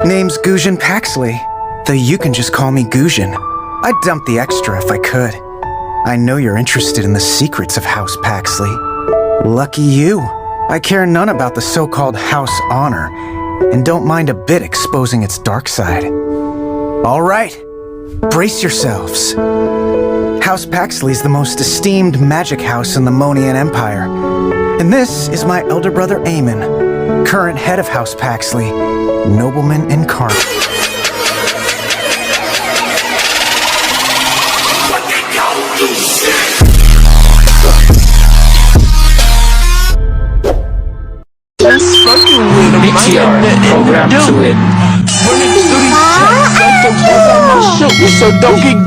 Name's Gusion Paxley, though you can just call me Gusion. I'd dump the extra if I could. I know you're interested in the secrets of House Paxley. Lucky you. I care none about the so-called house honor, and don't mind a bit exposing its dark side. All right, brace yourselves. House Paxley's the most esteemed magic house in the Monian Empire, and this is my elder brother Aamon, current head of House Paxley, nobleman incarnate. Just fucking with him. Program to it. Running through these checks like the ones on my shoulder, so don't get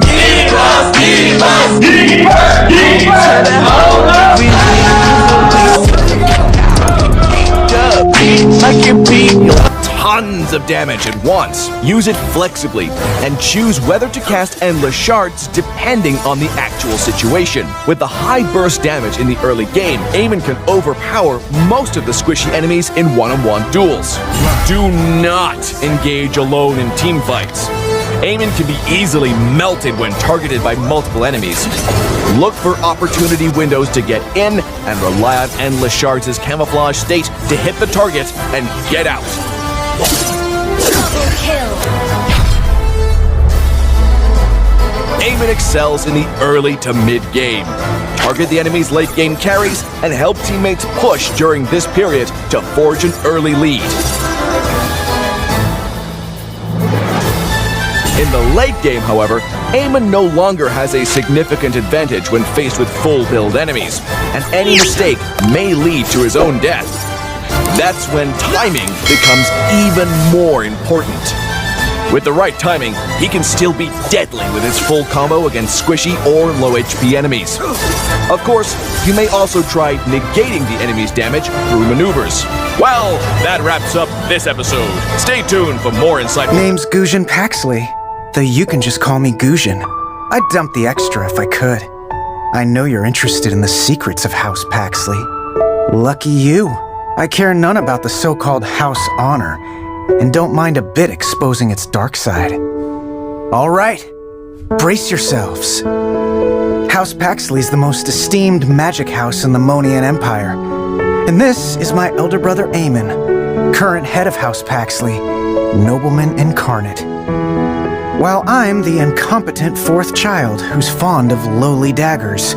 Tons of damage at once. Use it flexibly and choose whether to cast endless shards depending on the actual situation. With the high burst damage in the early game, Aamon can overpower most of the squishy enemies in one-on-one duels. Do not engage alone in team fights. Aamon can be easily melted when targeted by multiple enemies. Look for opportunity windows to get in and rely on endless shards as camouflage state to hit the target and get out. Double kill. Aamon excels in the early to mid-game. Target the enemy's late-game carries and help teammates push during this period to forge an early lead. In the late game, however, Aamon no longer has a significant advantage when faced with full-build enemies, and any mistake may lead to his own death. That's when timing becomes even more important. With the right timing, he can still be deadly with his full combo against squishy or low HP enemies. Of course, you may also try negating the enemy's damage through maneuvers. Well, that wraps up this episode. Stay tuned for more insight. Name's Gusion Paxley, though you can just call me Gusion. I'd dump the extra if I could. I know you're interested in the secrets of House Paxley. Lucky you. I care none about the so-called house honor, and don't mind a bit exposing its dark side. All right, brace yourselves. House Paxley's the most esteemed magic house in the Monian Empire, and this is my elder brother Aamon, current head of House Paxley, nobleman incarnate. While I'm the incompetent fourth child who's fond of lowly daggers.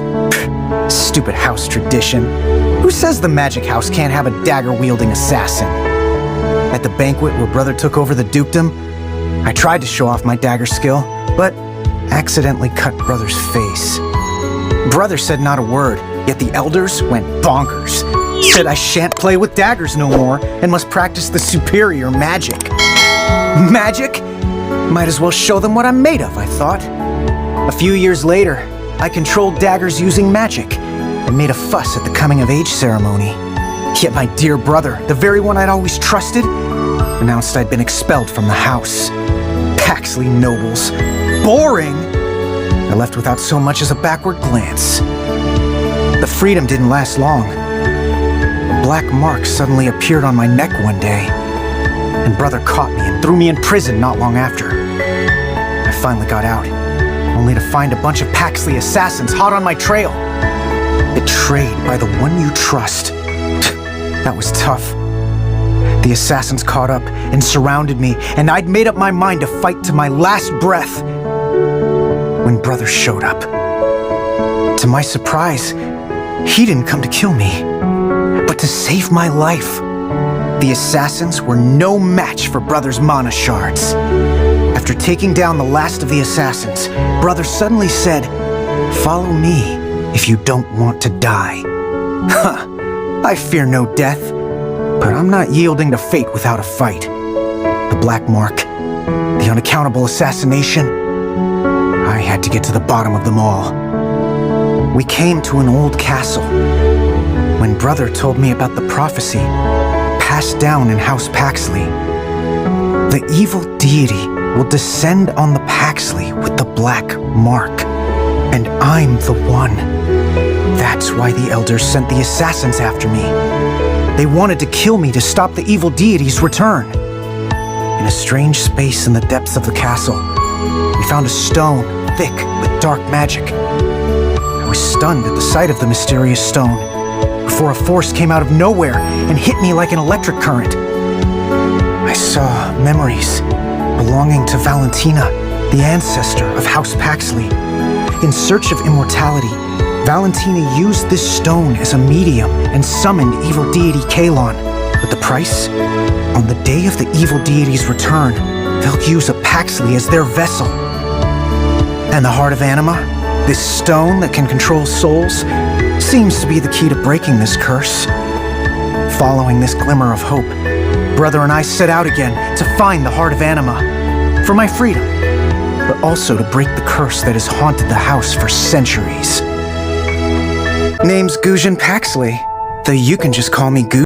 Stupid house tradition. Who says the magic house can't have a dagger-wielding assassin? At the banquet where Brother took over the dukedom, I tried to show off my dagger skill, but accidentally cut Brother's face. Brother said not a word, yet the elders went bonkers. Said I shan't play with daggers no more and must practice the superior magic. Magic? Might as well show them what I'm made of, I thought. A few years later, I controlled daggers using magic and made a fuss at the coming-of-age ceremony. Yet my dear brother, the very one I'd always trusted, announced I'd been expelled from the house. Paxley nobles. Boring! I left without so much as a backward glance. The freedom didn't last long. A black mark suddenly appeared on my neck one day, and Brother caught me and threw me in prison not long after. I finally got out, only to find a bunch of Paxley assassins hot on my trail. Betrayed by the one you trust. That was tough. The assassins caught up and surrounded me, and I'd made up my mind to fight to my last breath when Brother showed up. To my surprise, he didn't come to kill me, but to save my life. The assassins were no match for Brother's mana shards. After taking down the last of the assassins, Brother suddenly said, "Follow me if you don't want to die." Huh, I fear no death, but I'm not yielding to fate without a fight. The black mark, the unaccountable assassination, I had to get to the bottom of them all. We came to an old castle. When Brother told me about the prophecy passed down in House Paxley, the evil deity will descend on the Paxley with the black mark, and I'm the one. That's why the elders sent the assassins after me. They wanted to kill me to stop the evil deity's return. in a strange space in the depths of the castle, we found a stone thick with dark magic. I was stunned at the sight of the mysterious stone, before a force came out of nowhere and hit me like an electric current. I saw memories belonging to Valentina, the ancestor of House Paxley. In search of immortality, Valentina used this stone as a medium and summoned evil deity Kalon. But the price? On the day of the evil deity's return, they'll use a Paxley as their vessel. And the Heart of Anima, this stone that can control souls, seems to be the key to breaking this curse. Following this glimmer of hope, Brother and I set out again to find the Heart of Anima, for my freedom, but also to break the curse that has haunted the house for centuries. Name's Gusion Paxley, though you can just call me Gusion.